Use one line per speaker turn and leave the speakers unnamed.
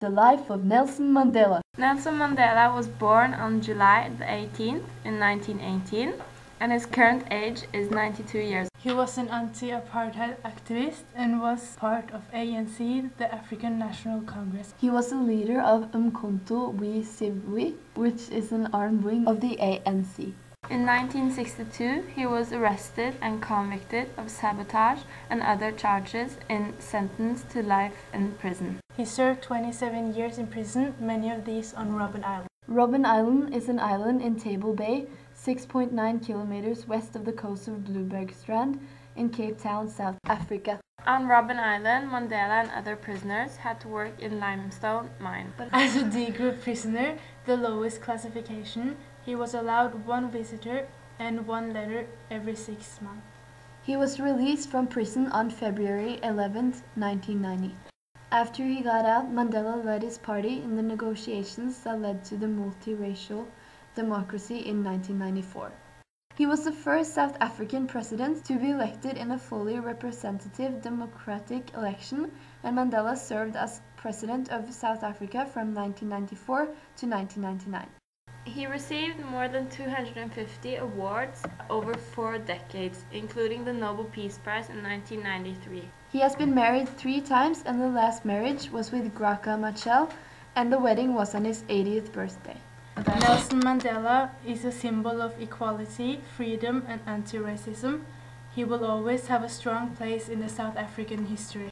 The life of Nelson Mandela.
Nelson Mandela was born on July the 18th in 1918 and his current age is 92 years.
He was an anti-apartheid activist and was part of ANC, the African National Congress.
He was the leader of Umkhonto we Sizwe, which is an armed wing of the ANC.
In 1962, he was arrested and convicted of sabotage and other charges and sentenced to life in prison.
He served 27 years in prison, many of these on Robben Island.
Robben Island is an island in Table Bay, 6.9 kilometers west of the coast of Bluebergstrand in Cape Town, South Africa.
On Robben Island, Mandela and other prisoners had to work in limestone mine.
As a D-group prisoner, the lowest classification, he was allowed one visitor and one letter every 6 months.
He was released from prison on February 11, 1990. After he got out, Mandela led his party in the negotiations that led to the multiracial democracy in 1994. He was the first South African president to be elected in a fully representative democratic election, and Mandela served as president of South Africa from 1994 to 1999.
He received more than 250 awards over 4 decades, including the Nobel Peace Prize in 1993.
He has been married 3 times, and the last marriage was with Graca Machel, and the wedding was on his 80th birthday.
Nelson Mandela is a symbol of equality, freedom, and anti-racism. He will always have a strong place in the South African history.